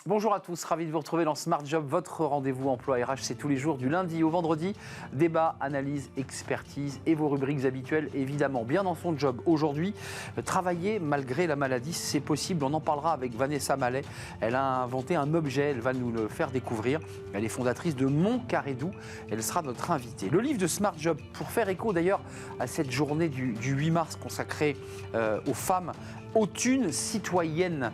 Bonjour à tous, ravi de vous retrouver dans Smart Job, votre rendez-vous emploi RH, c'est tous les jours du lundi au vendredi. Débat, analyse, expertise et vos rubriques habituelles, évidemment. Bien dans son job aujourd'hui, travailler malgré la maladie, c'est possible. On en parlera avec Vanessa Mallet. Elle a inventé un objet, elle va nous le faire découvrir. Elle est fondatrice de Mon Carré Doux. Elle sera notre invitée. Le livre de Smart Job, pour faire écho d'ailleurs à cette journée du 8 mars consacrée aux femmes, aux thunes citoyennes,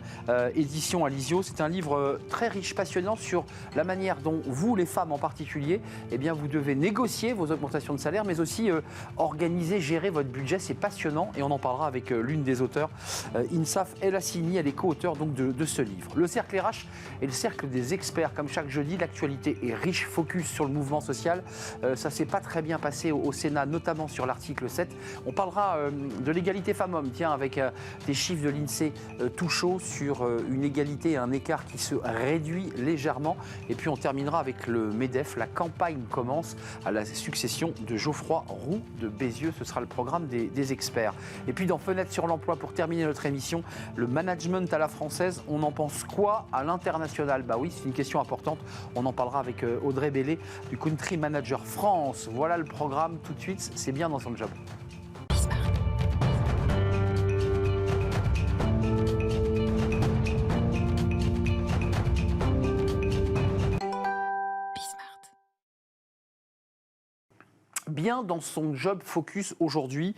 édition Alizio. C'est un livre très riche, passionnant sur la manière dont vous, les femmes en particulier, eh bien, vous devez négocier vos augmentations de salaire, mais aussi organiser, gérer votre budget. C'est passionnant et on en parlera avec l'une des auteurs, Insaf El Hassini. Elle est co-auteure donc de ce livre. Le cercle RH et le cercle des experts. Comme chaque jeudi, l'actualité est riche, focus sur le mouvement social. Ça ne s'est pas très bien passé au Sénat, notamment sur l'article 7. On parlera de l'égalité femmes-hommes, tiens, avec des chiffres de l'INSEE tout chaud sur une égalité et un écart qui se réduit légèrement. Et puis on terminera avec le MEDEF. La campagne commence à la succession de Geoffroy Roux de Bézieux. Ce sera le programme des experts. Et puis dans Fenêtre sur l'emploi, pour terminer notre émission, le management à la française, on en pense quoi à l'international? Bah oui, c'est une question importante. On en parlera avec Audrey Bellé du Country Manager France. Voilà le programme tout de suite, c'est bien dans son job. Bien dans son job, focus aujourd'hui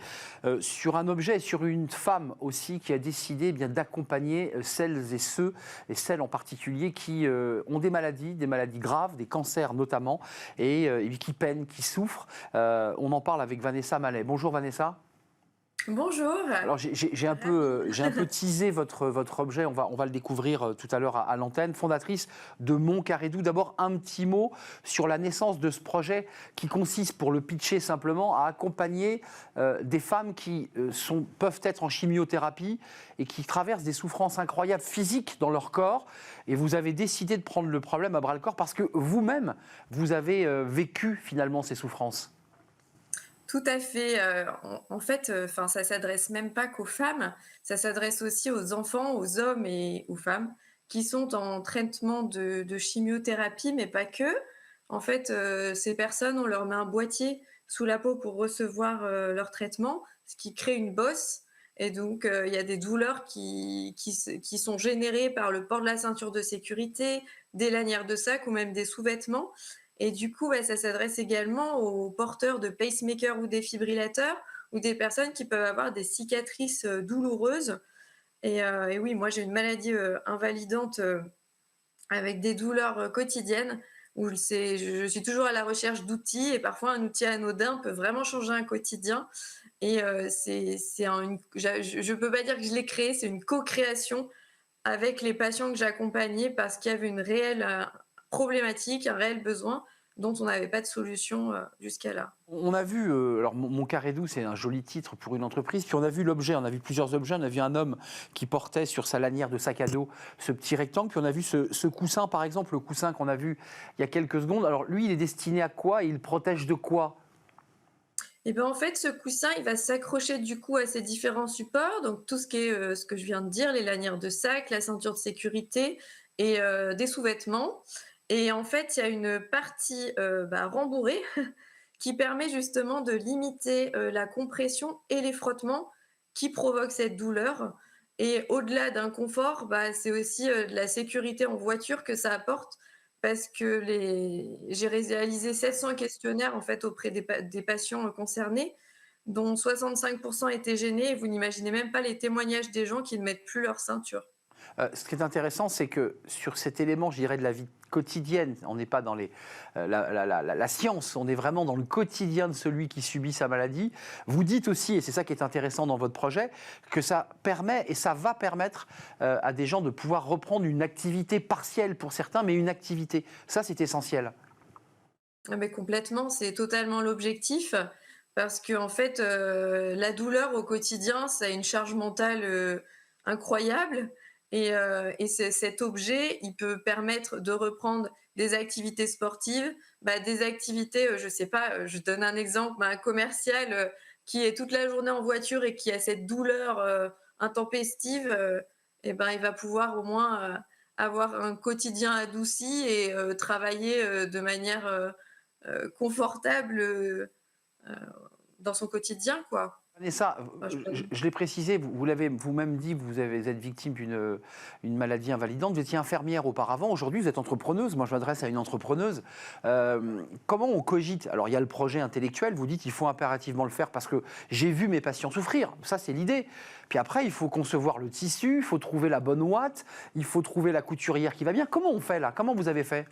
sur un objet et sur une femme aussi qui a décidé d'accompagner celles et ceux, et celles en particulier qui ont des maladies graves, des cancers notamment, et qui peinent, qui souffrent. On en parle avec Vanessa Mallet. Bonjour Vanessa. Bonjour. Alors j'ai un peu teasé votre objet, on va le découvrir tout à l'heure à l'antenne. Fondatrice de Mon Carré Doux. D'abord un petit mot sur la naissance de ce projet qui consiste, pour le pitcher simplement, à accompagner des femmes qui peuvent être en chimiothérapie et qui traversent des souffrances incroyables physiques dans leur corps. Et vous avez décidé de prendre le problème à bras-le-corps parce que vous-même, vous avez vécu finalement ces souffrances. Tout à fait. En fait, ça s'adresse même pas qu'aux femmes, ça s'adresse aussi aux enfants, aux hommes et aux femmes qui sont en traitement de chimiothérapie, mais pas que. En fait, ces personnes, on leur met un boîtier sous la peau pour recevoir leur traitement, ce qui crée une bosse. Et donc, il y a des douleurs qui sont générées par le port de la ceinture de sécurité, des lanières de sac ou même des sous-vêtements. Et du coup, ça s'adresse également aux porteurs de pacemakers ou défibrillateurs ou des personnes qui peuvent avoir des cicatrices douloureuses. Et oui, moi j'ai une maladie invalidante avec des douleurs quotidiennes où je suis toujours à la recherche d'outils et parfois un outil anodin peut vraiment changer un quotidien. Et je peux pas dire que je l'ai créé, c'est une co-création avec les patients que j'accompagnais parce qu'il y avait une réelle problématique, un réel besoin dont on n'avait pas de solution jusqu'à là. On a vu, alors Mon Carré Doux, c'est un joli titre pour une entreprise, puis on a vu l'objet, on a vu plusieurs objets, on a vu un homme qui portait sur sa lanière de sac à dos ce petit rectangle, puis on a vu ce coussin, par exemple, le coussin qu'on a vu il y a quelques secondes. Alors lui, il est destiné à quoi et il protège de quoi? Et ben en fait, ce coussin, il va s'accrocher du coup à ces différents supports, donc tout ce qui est ce que je viens de dire, les lanières de sac, la ceinture de sécurité et des sous-vêtements. Et en fait, il y a une partie rembourrée qui permet justement de limiter la compression et les frottements qui provoquent cette douleur. Et au-delà d'un confort, c'est aussi de la sécurité en voiture que ça apporte parce que j'ai réalisé 700 questionnaires en fait auprès des patients concernés, dont 65% étaient gênés. Et vous n'imaginez même pas les témoignages des gens qui ne mettent plus leur ceinture. Ce qui est intéressant, c'est que sur cet élément, je dirais, de la vie quotidienne, on n'est pas dans la science, on est vraiment dans le quotidien de celui qui subit sa maladie. Vous dites aussi, et c'est ça qui est intéressant dans votre projet, que ça permet et ça va permettre à des gens de pouvoir reprendre une activité partielle pour certains, mais une activité. Ça, c'est essentiel. Ah mais complètement, c'est totalement l'objectif parce que en fait, la douleur au quotidien, ça a une charge mentale, incroyable et cet objet, il peut permettre de reprendre des activités sportives, des activités, je sais pas, je donne un exemple, un commercial, qui est toute la journée en voiture et qui a cette douleur, intempestive, et ben, il va pouvoir au moins, avoir un quotidien adouci et travailler, de manière, confortable, dans son quotidien, quoi. Vanessa, Enfin, je l'ai précisé, vous l'avez vous-même dit, vous êtes victime une maladie invalidante. Vous étiez infirmière auparavant. Aujourd'hui, vous êtes entrepreneuse. Moi, je m'adresse à une entrepreneuse. Comment on cogite? Alors, il y a le projet intellectuel. Vous dites qu'il faut impérativement le faire parce que j'ai vu mes patients souffrir. Ça, c'est l'idée. Puis après, il faut concevoir le tissu, il faut trouver la bonne ouate, il faut trouver la couturière qui va bien. Comment on fait là? Comment vous avez fait?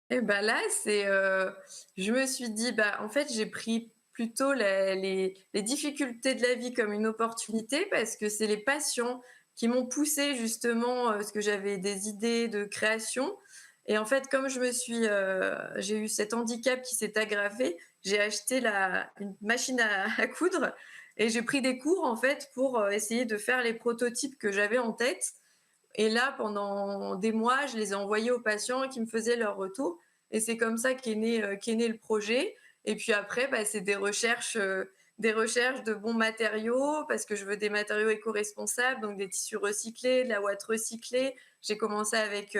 Et bah, là, je me suis dit, bah, en fait, j'ai pris plutôt les difficultés de la vie comme une opportunité parce que c'est les passions qui m'ont poussée justement, parce que j'avais des idées de création et en fait, comme j'ai eu cet handicap qui s'est aggravé, j'ai acheté une machine à coudre et j'ai pris des cours, en fait, pour, essayer de faire les prototypes que j'avais en tête et là, pendant des mois, je les ai envoyés aux patients qui me faisaient leur retour. Et c'est comme ça qu'est né le projet. Et puis après, bah, c'est des recherches de bons matériaux, parce que je veux des matériaux éco-responsables, donc des tissus recyclés, de la ouate recyclée. J'ai commencé avec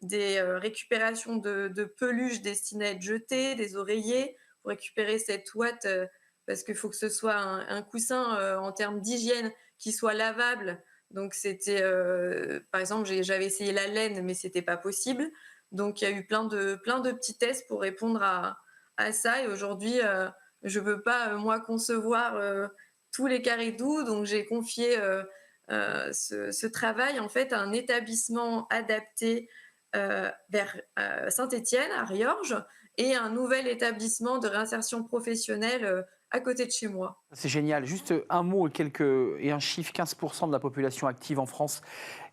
des récupérations de peluches destinées à être jetées, des oreillers, pour récupérer cette ouate, parce qu'il faut que ce soit un coussin en termes d'hygiène qui soit lavable, donc c'était, par exemple, j'avais essayé la laine, mais c'était pas possible. Donc il y a eu plein de petits tests pour répondre à ça. Et aujourd'hui, je veux pas moi concevoir tous les carrés doux. Donc j'ai confié ce travail en fait à un établissement adapté vers Saint-Étienne, à Riorges, et un nouvel établissement de réinsertion professionnelle à côté de chez moi. C'est génial. Juste un mot et un chiffre, 15% de la population active en France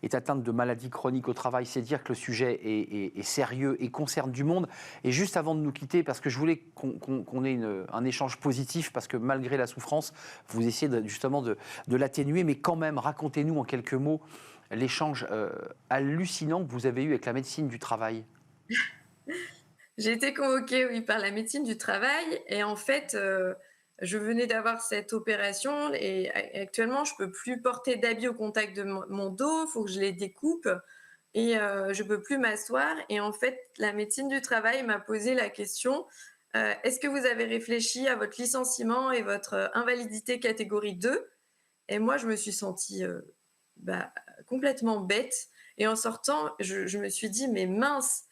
est atteinte de maladies chroniques au travail. C'est dire que le sujet est sérieux et concerne du monde. Et juste avant de nous quitter, parce que je voulais qu'on ait un échange positif, parce que malgré la souffrance, vous essayez justement de l'atténuer, mais quand même, racontez-nous en quelques mots l'échange hallucinant que vous avez eu avec la médecine du travail. J'ai été convoquée, oui, par la médecine du travail et en fait, je venais d'avoir cette opération et actuellement, je peux plus porter d'habits au contact de mon dos, il faut que je les découpe et je peux plus m'asseoir et en fait, la médecine du travail m'a posé la question: «Est-ce que vous avez réfléchi à votre licenciement et votre, invalidité catégorie 2?» Et moi, je me suis sentie, bah, complètement bête et en sortant, je me suis dit: «Mais mince,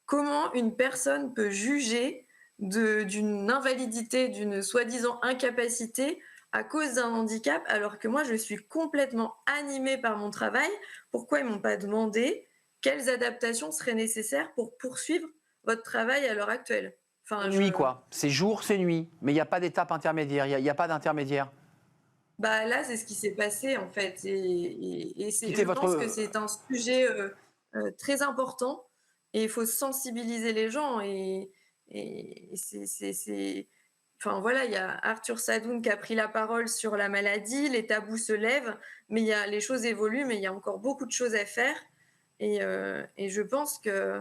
comment une personne peut juger d'une invalidité, d'une soi-disant incapacité à cause d'un handicap, alors que moi je suis complètement animée par mon travail? Pourquoi ils m'ont pas demandé quelles adaptations seraient nécessaires pour poursuivre votre travail à l'heure actuelle? C'est Enfin, nuit, quoi. C'est jour, c'est nuit. Mais il n'y a pas d'étape intermédiaire. Il n'y a pas d'intermédiaire. bah là, c'est ce qui s'est passé en fait, Quittez je pense que votre. c'est un sujet très important et il faut sensibiliser les gens et enfin voilà, il y a Arthur Sadoun qui a pris la parole sur la maladie, les tabous se lèvent, mais les choses évoluent, mais il y a encore beaucoup de choses à faire et je pense que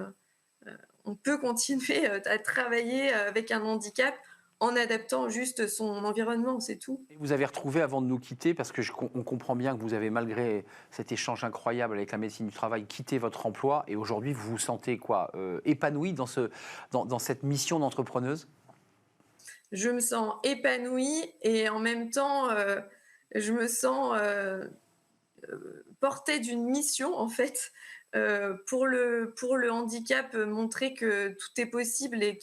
on peut continuer à travailler avec un handicap en adaptant juste son environnement, c'est tout. Vous avez retrouvé avant de nous quitter, parce que on comprend bien que vous avez, malgré cet échange incroyable avec la médecine du travail, quitté votre emploi et aujourd'hui vous vous sentez quoi, épanoui dans cette mission d'entrepreneuse? Je me sens épanouie et en même temps, je me sens, portée d'une mission en fait, pour le handicap, montrer que tout est possible et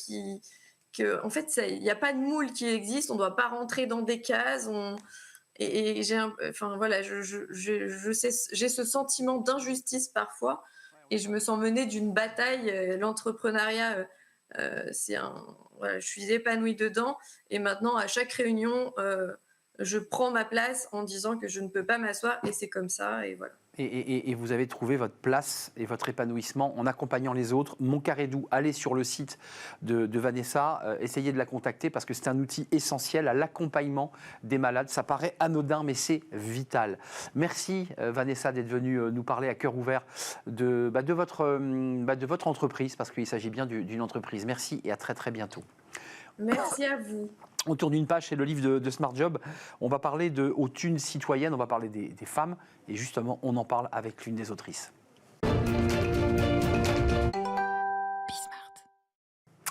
qu'en fait il n'y a pas de moule qui existe, on ne doit pas rentrer dans des cases, enfin voilà, je sais, j'ai ce sentiment d'injustice parfois et je me sens menée d'une bataille, l'entrepreneuriat, voilà, je suis épanouie dedans et maintenant à chaque réunion, je prends ma place en disant que je ne peux pas m'asseoir et c'est comme ça et voilà. Et vous avez trouvé votre place et votre épanouissement en accompagnant les autres. Mon Carré Doux, allez sur le site de Vanessa, essayez de la contacter parce que c'est un outil essentiel à l'accompagnement des malades. Ça paraît anodin, mais c'est vital. Merci Vanessa d'être venue nous parler à cœur ouvert de votre entreprise, parce qu'il s'agit bien d'une entreprise. Merci et à très très bientôt. Merci à vous. On tourne une page, c'est le livre de Smart Job. On va parler aux thunes citoyennes, on va parler des femmes. Et justement, on en parle avec l'une des autrices.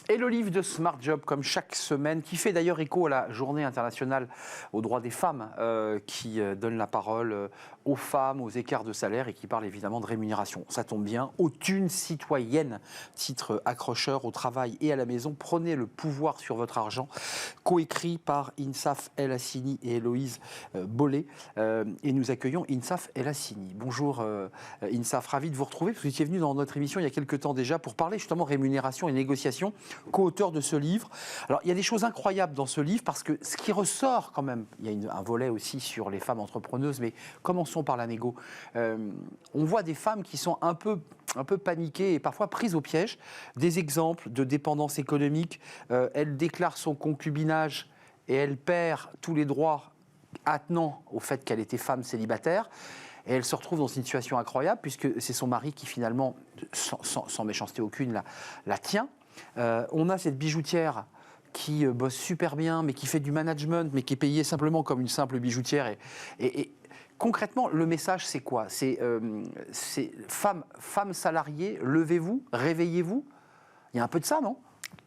Et le livre de Smart Job, comme chaque semaine, qui fait d'ailleurs écho à la Journée internationale aux droits des femmes, qui donne la parole aux femmes, aux écarts de salaire et qui parle évidemment de rémunération. Ça tombe bien. Aux thunes citoyennes, titre accrocheur, au travail et à la maison, prenez le pouvoir sur votre argent. Coécrit par Insaf El Hassini et Héloïse Bollet. Et nous accueillons Insaf El Hassini. Bonjour Insaf, ravi de vous retrouver, parce que vous étiez venu dans notre émission il y a quelques temps déjà pour parler justement rémunération et négociation, co-auteur de ce livre. Alors il y a des choses incroyables dans ce livre, parce que ce qui ressort quand même, il y a un volet aussi sur les femmes entrepreneuses, mais commençons par la négo. On voit des femmes qui sont un peu paniquées et parfois prises au piège. Des exemples de dépendance économique. Elle déclare son concubinage et elle perd tous les droits attenant au fait qu'elle était femme célibataire. Et elle se retrouve dans une situation incroyable, puisque c'est son mari qui finalement, sans méchanceté aucune, la tient. On a cette bijoutière qui bosse super bien, mais qui fait du management, mais qui est payée simplement comme une simple bijoutière. Et concrètement, le message, c'est quoi ? C'est femmes salariées, levez-vous, réveillez-vous. Il y a un peu de ça, non ?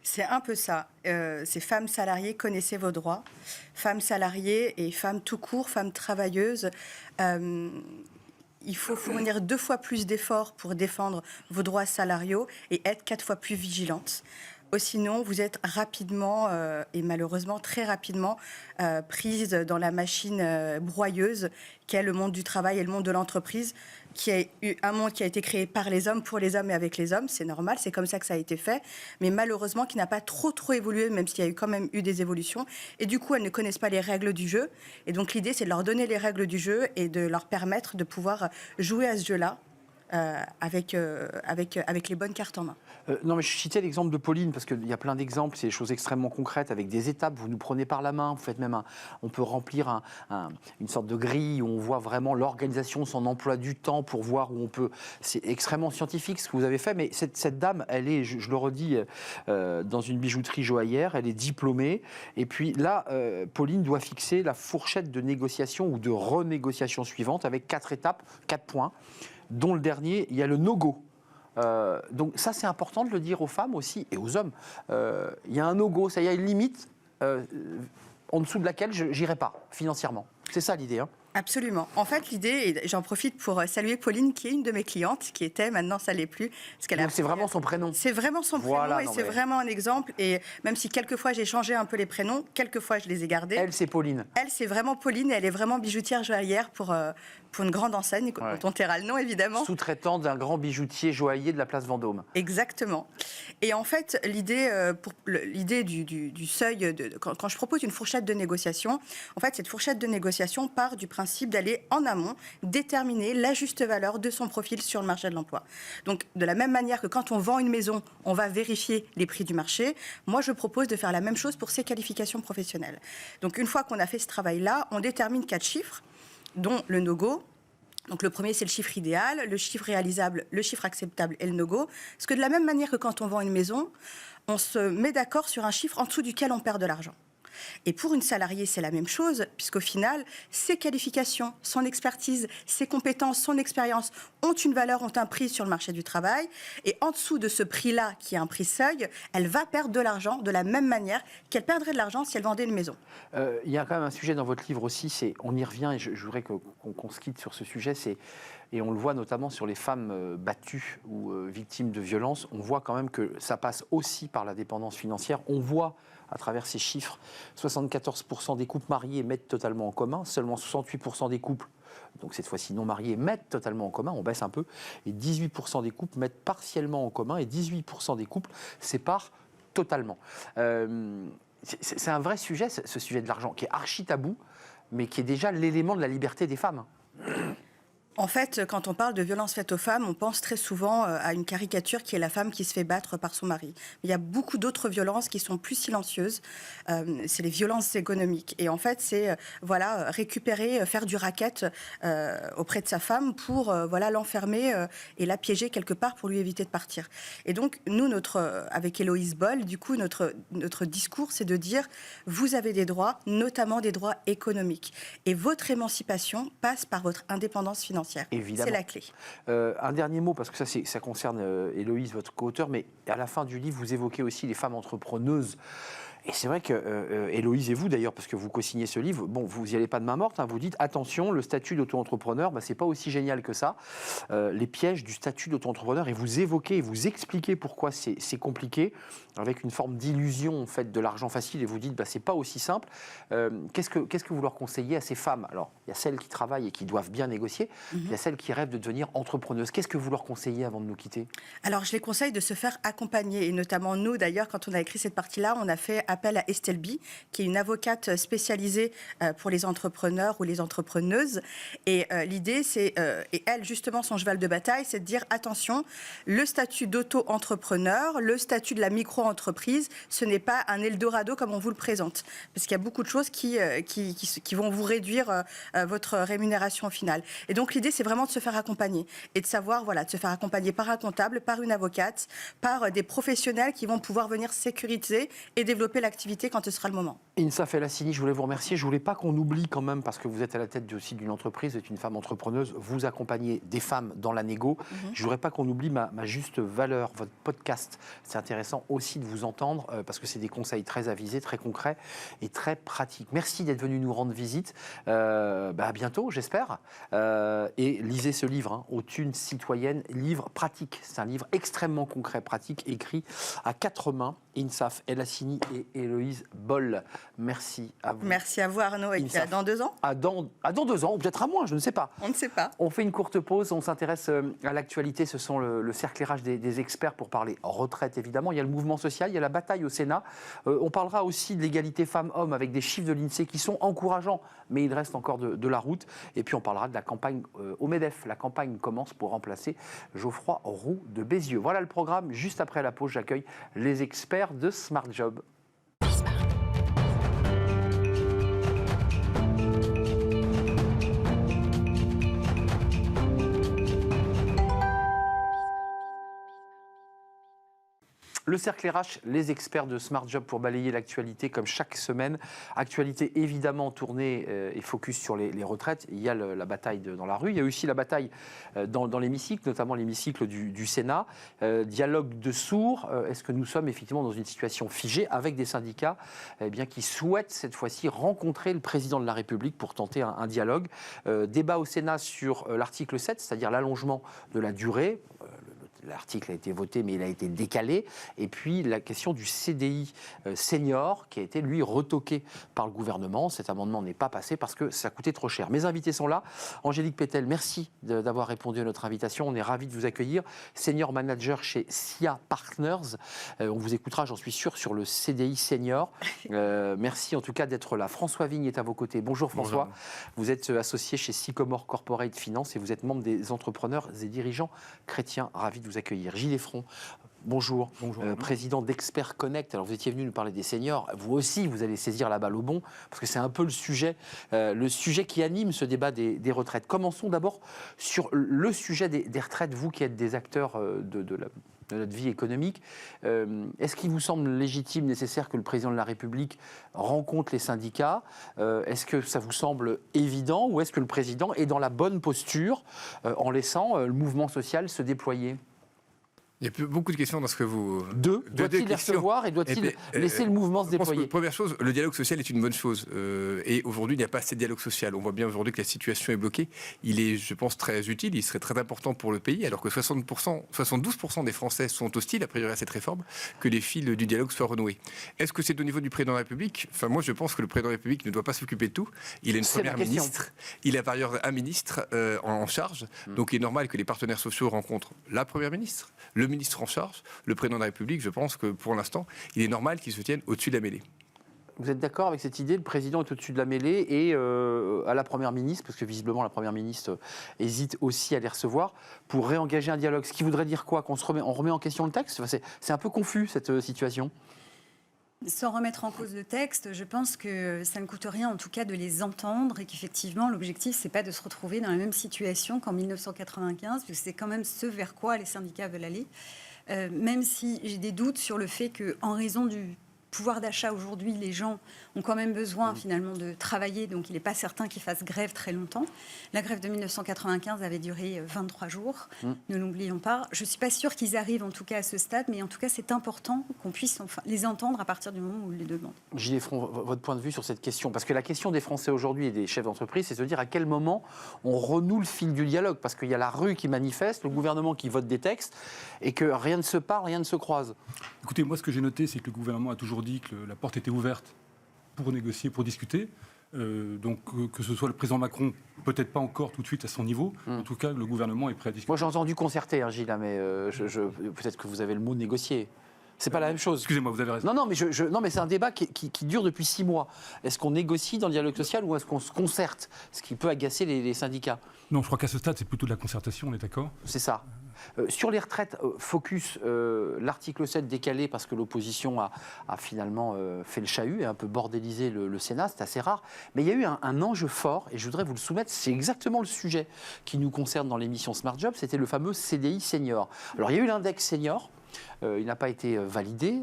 C'est un peu ça. C'est femmes salariées, connaissez vos droits. Femmes salariées et femmes tout court, femmes travailleuses. Il faut fournir 2 fois plus d'efforts pour défendre vos droits salariaux et être 4 fois plus vigilante. Sinon, vous êtes rapidement, et malheureusement très rapidement, prise dans la machine broyeuse qu'est le monde du travail et le monde de l'entreprise, qui est un monde qui a été créé par les hommes, pour les hommes et avec les hommes. C'est normal, c'est comme ça que ça a été fait. Mais malheureusement, qui n'a pas trop évolué, même s'il y a quand même eu des évolutions. Et du coup, elles ne connaissent pas les règles du jeu. Et donc, l'idée, c'est de leur donner les règles du jeu et de leur permettre de pouvoir jouer à ce jeu-là. Avec les bonnes cartes en main. Non, mais je citais l'exemple de Pauline, parce qu'il y a plein d'exemples, c'est des choses extrêmement concrètes, avec des étapes, vous nous prenez par la main, vous faites même on peut remplir une sorte de grille où on voit vraiment l'organisation, son emploi du temps, pour voir où on peut... C'est extrêmement scientifique ce que vous avez fait, mais cette dame, elle est, je le redis, dans une bijouterie joaillière, elle est diplômée, et puis là, Pauline doit fixer la fourchette de négociation ou de renégociation suivante, avec 4 étapes, 4 points, dont le dernier, il y a le no-go. Donc ça, c'est important de le dire aux femmes aussi et aux hommes. Il y a un no-go, ça y a une limite en dessous de laquelle je n'irai pas financièrement. C'est ça l'idée, hein. Absolument. En fait, l'idée, et j'en profite pour saluer Pauline, qui est une de mes clientes, qui était, maintenant ça l'est plus. Donc c'est vraiment son prénom. C'est vraiment son prénom, et c'est vraiment un exemple. Et même si quelquefois j'ai changé un peu les prénoms, quelquefois je les ai gardés. Elle, c'est Pauline. Elle, c'est vraiment Pauline, et elle est vraiment bijoutière joaillière pour une grande enseigne, dont on taira le nom évidemment. Sous-traitant d'un grand bijoutier joaillier de la place Vendôme. Exactement. Et en fait, l'idée du seuil, quand je propose une fourchette de négociation, en fait, cette fourchette de négociation part du principe d'aller en amont déterminer la juste valeur de son profil sur le marché de l'emploi. Donc, de la même manière que quand on vend une maison, on va vérifier les prix du marché, moi, je propose de faire la même chose pour ses qualifications professionnelles. Donc, une fois qu'on a fait ce travail-là, on détermine 4 chiffres, dont le no-go. Donc le premier, c'est le chiffre idéal, le chiffre réalisable, le chiffre acceptable et le no-go. Parce que de la même manière que quand on vend une maison, on se met d'accord sur un chiffre en dessous duquel on perd de l'argent. Et pour une salariée, c'est la même chose, puisqu'au final, ses qualifications, son expertise, ses compétences, son expérience ont une valeur, ont un prix sur le marché du travail. Et en dessous de ce prix-là, qui est un prix seuil, elle va perdre de l'argent de la même manière qu'elle perdrait de l'argent si elle vendait une maison. Il y a quand même un sujet dans votre livre aussi, on y revient, et je voudrais qu'on se quitte sur ce sujet, et on le voit notamment sur les femmes battues ou victimes de violences, on voit quand même que ça passe aussi par la dépendance financière. On voit à travers ces chiffres, 74% des couples mariés mettent totalement en commun, seulement 68% des couples, donc cette fois-ci non mariés, mettent totalement en commun, on baisse un peu, et 18% des couples mettent partiellement en commun, et 18% des couples séparent totalement. C'est un vrai sujet, ce sujet de l'argent, qui est archi tabou, mais qui est déjà l'élément de la liberté des femmes. En fait, quand on parle de violences faites aux femmes, on pense très souvent à une caricature qui est la femme qui se fait battre par son mari. Mais il y a beaucoup d'autres violences qui sont plus silencieuses. C'est les violences économiques. Et en fait, c'est récupérer, faire du racket auprès de sa femme pour l'enfermer et la piéger quelque part pour lui éviter de partir. Et donc, nous, avec Héloïse Bollet, du coup, notre discours, c'est de dire vous avez des droits, notamment des droits économiques. Et votre émancipation passe par votre indépendance financière. financière. Évidemment. C'est la clé. Un dernier mot, parce que ça concerne Héloïse, votre co-auteur, mais à la fin du livre, vous évoquez aussi les femmes entrepreneuses. Et c'est vrai que Héloïse et vous d'ailleurs, parce que vous co-signez ce livre, bon, vous n'y allez pas de main morte, hein, vous dites attention, le statut d'auto-entrepreneur, c'est pas aussi génial que ça. Les pièges du statut d'auto-entrepreneur, et vous évoquez et vous expliquez pourquoi c'est compliqué, avec une forme d'illusion en fait de l'argent facile, et vous dites c'est pas aussi simple. Qu'est-ce que vous leur conseillez à ces femmes? Alors, il y a celles qui travaillent et qui doivent bien négocier, il y a celles qui rêvent de devenir entrepreneuses. Qu'est-ce que vous leur conseillez avant de nous quitter? Alors, je les conseille de se faire accompagner, et notamment nous d'ailleurs, quand on a écrit cette partie-là, on a fait appel à Estelle Bi, qui est une avocate spécialisée pour les entrepreneurs ou les entrepreneuses. Et l'idée, c'est, et elle, justement, son cheval de bataille, c'est de dire attention, le statut d'auto-entrepreneur, le statut de la micro-entreprise, ce n'est pas un Eldorado comme on vous le présente. Parce qu'il y a beaucoup de choses qui vont vous réduire votre rémunération finale. Et donc, l'idée, c'est vraiment de se faire accompagner et de savoir, de se faire accompagner par un comptable, par une avocate, par des professionnels qui vont pouvoir venir sécuriser et développer l'activité quand ce sera le moment. Insaf El Hassini, je voulais vous remercier. Je ne voulais pas qu'on oublie quand même, parce que vous êtes à la tête aussi d'une entreprise, vous êtes une femme entrepreneuse, vous accompagnez des femmes dans la négo. Je ne voudrais pas qu'on oublie ma juste valeur, votre podcast. C'est intéressant aussi de vous entendre, parce que c'est des conseils très avisés, très concrets et très pratiques. Merci d'être venu nous rendre visite. À bientôt, j'espère. Et lisez ce livre, Aux thunes citoyennes, livre pratique. C'est un livre extrêmement concret, pratique, écrit à 4 mains. Insaf El Hassini et Héloïse Boll. Merci à vous. Merci à vous Arnaud. Et à dans 2 ans dans 2 ans, ou peut-être à moins, je ne sais pas. On ne sait pas. On fait une courte pause, on s'intéresse à l'actualité. Ce sont le cercle RH des experts pour parler retraite, évidemment. Il y a le mouvement social, il y a la bataille au Sénat. On parlera aussi de l'égalité femmes-hommes avec des chiffres de l'INSEE qui sont encourageants, mais il reste encore de la route. Et puis on parlera de la campagne au MEDEF. La campagne commence pour remplacer Geoffroy Roux de Bézieux. Voilà le programme. Juste après la pause, j'accueille les experts de Smart Job. Le cercle RH, les experts de Smart Job pour balayer l'actualité comme chaque semaine. Actualité évidemment tournée et focus sur les retraites. Il y a la bataille dans la rue. Il y a aussi la bataille dans l'hémicycle, notamment l'hémicycle du Sénat. Dialogue de sourds. Est-ce que nous sommes effectivement dans une situation figée avec des syndicats qui souhaitent cette fois-ci rencontrer le président de la République pour tenter un dialogue? Débat au Sénat sur l'article 7, c'est-à-dire l'allongement de la durée. L'article a été voté, mais il a été décalé. Et puis, la question du CDI senior, qui a été, lui, retoqué par le gouvernement. Cet amendement n'est pas passé parce que ça coûtait trop cher. Mes invités sont là. Angélique Pétel, merci d'avoir répondu à notre invitation. On est ravis de vous accueillir. Senior manager chez SIA Partners. On vous écoutera, j'en suis sûr, sur le CDI senior. Merci en tout cas d'être là. François Vigne est à vos côtés. Bonjour François. Bonjour. Vous êtes associé chez Sycomore Corporate Finance et vous êtes membre des entrepreneurs et dirigeants chrétiens. Ravis de vous accueillir. Gilles Effron, bonjour, président d'Expert Connect. Alors vous étiez venu nous parler des seniors. Vous aussi, vous allez saisir la balle au bon, parce que c'est un peu le sujet qui anime ce débat des retraites. Commençons d'abord sur le sujet des retraites. Vous qui êtes des acteurs de notre vie économique, est-ce qu'il vous semble légitime, nécessaire que le président de la République rencontre les syndicats? Est-ce que ça vous semble évident, ou est-ce que le président est dans la bonne posture en laissant le mouvement social se déployer? Il y a beaucoup de questions dans ce que vous... Doit-il les recevoir et doit-il laisser le mouvement se déployer? Première chose, le dialogue social est une bonne chose. Et aujourd'hui, il n'y a pas assez de dialogue social. On voit bien aujourd'hui que la situation est bloquée. Il est, je pense, très utile. Il serait très important pour le pays, alors que 72% des Français sont hostiles, a priori, à cette réforme, que les fils du dialogue soient renoués. Est-ce que c'est au niveau du président de la République? Enfin, moi, je pense que le président de la République ne doit pas s'occuper de tout. Il a une première ministre. Il a par ailleurs un ministre en charge. Donc, il est normal que les partenaires sociaux rencontrent la première ministre, le ministre en charge, le président de la République. Je pense que pour l'instant, il est normal qu'il se tienne au-dessus de la mêlée. Vous êtes d'accord avec cette idée? Le président est au-dessus de la mêlée et à la première ministre, parce que visiblement la première ministre hésite aussi à les recevoir, pour réengager un dialogue. Ce qui voudrait dire quoi? On remet en question le texte? C'est un peu confus cette situation. Sans remettre en cause le texte, je pense que ça ne coûte rien, en tout cas, de les entendre et qu'effectivement, l'objectif, c'est pas de se retrouver dans la même situation qu'en 1995, puisque c'est quand même ce vers quoi les syndicats veulent aller. Même si j'ai des doutes sur le fait qu'en raison du pouvoir d'achat aujourd'hui, les gens ont quand même besoin finalement de travailler, donc il n'est pas certain qu'ils fassent grève très longtemps. La grève de 1995 avait duré 23 jours, ne l'oublions pas. Je ne suis pas sûre qu'ils arrivent en tout cas à ce stade, mais en tout cas c'est important qu'on puisse les entendre à partir du moment où ils les demandent. Gilles Effron, votre point de vue sur cette question, parce que la question des Français aujourd'hui et des chefs d'entreprise, c'est de se dire à quel moment on renoue le fil du dialogue, parce qu'il y a la rue qui manifeste, le gouvernement qui vote des textes, et que rien ne se parle, rien ne se croise. Écoutez, moi ce que j'ai noté, c'est que le gouvernement a toujours dit que la porte était ouverte pour négocier, pour discuter. Donc que ce soit le président Macron, peut-être pas encore tout de suite à son niveau, en tout cas le gouvernement est prêt à discuter. Moi j'ai entendu concerter, hein, Gilles, mais peut-être que vous avez le mot négocier. C'est pas la même chose. Excusez-moi, vous avez raison. Non, mais c'est un débat qui dure depuis 6 mois. Est-ce qu'on négocie dans le dialogue social ou est-ce qu'on se concerte? Ce qui peut agacer les syndicats. Non, je crois qu'à ce stade, c'est plutôt de la concertation, on est d'accord? C'est ça. Sur les retraites, focus, l'article 7 décalé parce que l'opposition a finalement fait le chahut et un peu bordélisé le Sénat, c'est assez rare. Mais il y a eu un enjeu fort, et je voudrais vous le soumettre, c'est exactement le sujet qui nous concerne dans l'émission Smart Job, c'était le fameux CDI senior. Alors il y a eu l'index senior, il n'a pas été validé,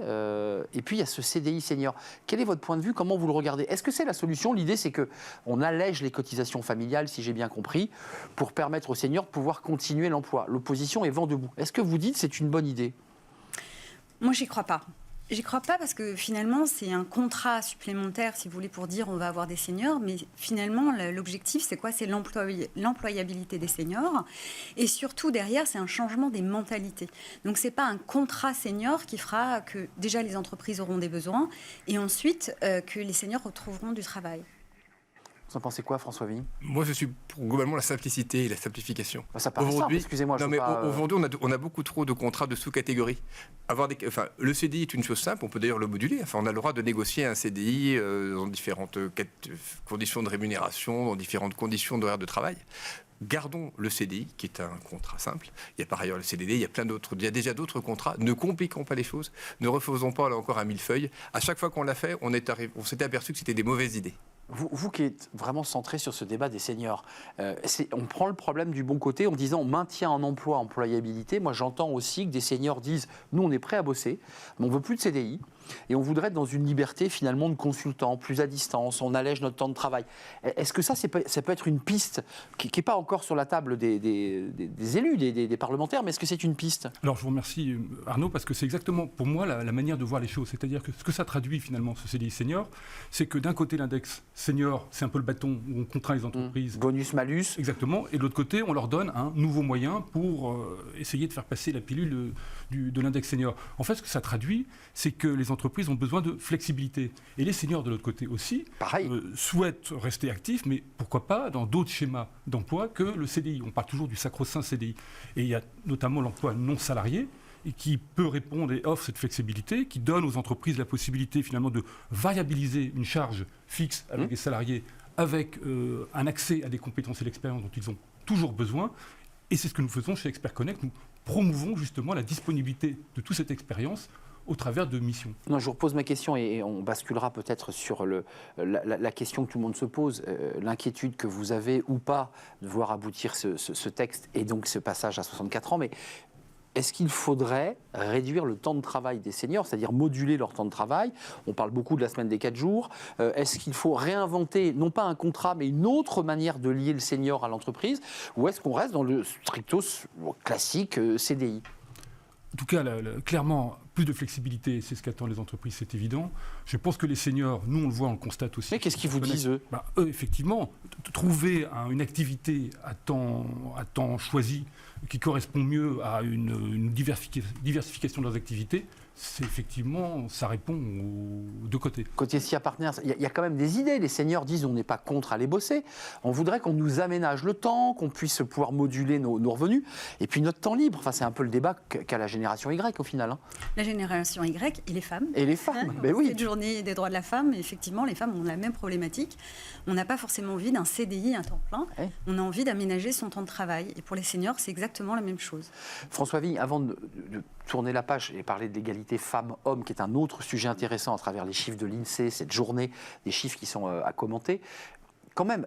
et puis il y a ce CDI senior. Quel est votre point de vue? Comment vous le regardez? Est-ce que c'est la solution? L'idée c'est qu'on allège les cotisations familiales, si j'ai bien compris, pour permettre aux seniors de pouvoir continuer l'emploi. L'opposition est vent debout. Est-ce que vous dites que c'est une bonne idée? Moi, j'y crois pas. J'y crois pas parce que finalement, c'est un contrat supplémentaire, si vous voulez, pour dire on va avoir des seniors. Mais finalement, l'objectif, c'est quoi? C'est l'employabilité des seniors. Et surtout, derrière, c'est un changement des mentalités. Donc, c'est pas un contrat senior qui fera que déjà les entreprises auront des besoins et ensuite que les seniors retrouveront du travail. Vous en pensez quoi, François Vigny? Moi, je suis pour globalement la simplicité et la simplification. Ça paraît simple, excusez-moi. Non, mais aujourd'hui, on a beaucoup trop de contrats de sous-catégories. Le CDI est une chose simple, on peut d'ailleurs le moduler. Enfin, on a le droit de négocier un CDI dans différentes conditions de rémunération, dans différentes conditions d'horaire de travail. Gardons le CDI, qui est un contrat simple. Il y a par ailleurs le CDD, il y a déjà d'autres contrats. Ne compliquons pas les choses. Ne refaisons pas là encore un millefeuille. À chaque fois qu'on l'a fait, on s'était aperçu que c'était des mauvaises idées. Vous qui êtes vraiment centré sur ce débat des seniors, on prend le problème du bon côté en disant on maintient en emploi, employabilité. Moi, j'entends aussi que des seniors disent nous, on est prêts à bosser, mais on ne veut plus de CDI. Et on voudrait être dans une liberté finalement de consultant, plus à distance, on allège notre temps de travail. Est-ce que ça peut être une piste qui n'est pas encore sur la table des élus, des parlementaires, mais est-ce que c'est une piste? Alors je vous remercie Arnaud, parce que c'est exactement pour moi la manière de voir les choses. C'est-à-dire que ce que ça traduit finalement, ce CDI senior, c'est que d'un côté l'index senior, c'est un peu le bâton où on contraint les entreprises. Bonus-malus. Exactement. Et de l'autre côté, on leur donne un nouveau moyen pour essayer de faire passer la pilule de l'index senior. En fait, ce que ça traduit, c'est que les entreprises ont besoin de flexibilité. Et les seniors, de l'autre côté aussi, souhaitent rester actifs, mais pourquoi pas dans d'autres schémas d'emploi que le CDI. On parle toujours du sacro-saint CDI. Et il y a notamment l'emploi non salarié, et qui peut répondre et offre cette flexibilité, qui donne aux entreprises la possibilité finalement de variabiliser une charge fixe avec les salariés, avec un accès à des compétences et l'expérience dont ils ont toujours besoin. Et c'est ce que nous faisons chez Expert Connect. Nous promouvons justement la disponibilité de toute cette expérience au travers de missions. Non, je vous repose ma question et on basculera peut-être sur la question que tout le monde se pose, l'inquiétude que vous avez ou pas de voir aboutir ce texte et donc ce passage à 64 ans. Mais est-ce qu'il faudrait réduire le temps de travail des seniors, c'est-à-dire moduler leur temps de travail? On parle beaucoup de la semaine des 4 jours. Est-ce qu'il faut réinventer, non pas un contrat, mais une autre manière de lier le senior à l'entreprise? Ou est-ce qu'on reste dans le stricto classique CDI? En tout cas, clairement, plus de flexibilité, c'est ce qu'attendent les entreprises, c'est évident. Je pense que les seniors, nous on le voit, on le constate aussi. Mais qu'est-ce qu'ils vous disent, eux? Eux, effectivement, trouver une activité à temps choisi qui correspond mieux à une diversification de leurs activités, c'est effectivement, ça répond aux deux côtés. Côté SIA Partners, il y a quand même des idées. Les seniors disent on n'est pas contre aller bosser. On voudrait qu'on nous aménage le temps, qu'on puisse pouvoir moduler nos revenus. Et puis notre temps libre, enfin, c'est un peu le débat qu'a la génération Y au final. Hein. La génération Y et les femmes. Et les femmes, ben oui. Cette journée des droits de la femme, effectivement, les femmes ont la même problématique. On n'a pas forcément envie d'un CDI, un temps plein. Ouais. On a envie d'aménager son temps de travail. Et pour les seniors, c'est exactement la même chose. François Vigny, avant de tourner la page et parler de l'égalité femmes-hommes, qui est un autre sujet intéressant à travers les chiffres de l'INSEE, cette journée, des chiffres qui sont à commenter. Quand même,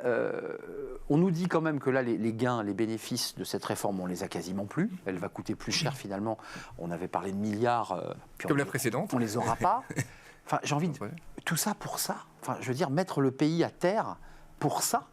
on nous dit quand même que là, les gains, les bénéfices de cette réforme, on les a quasiment plus. Elle va coûter plus cher finalement. On avait parlé de milliards. Comme la précédente. On les aura pas. Enfin, j'ai envie de... Ouais. Tout ça pour ça. Enfin, je veux dire, mettre le pays à terre pour ça.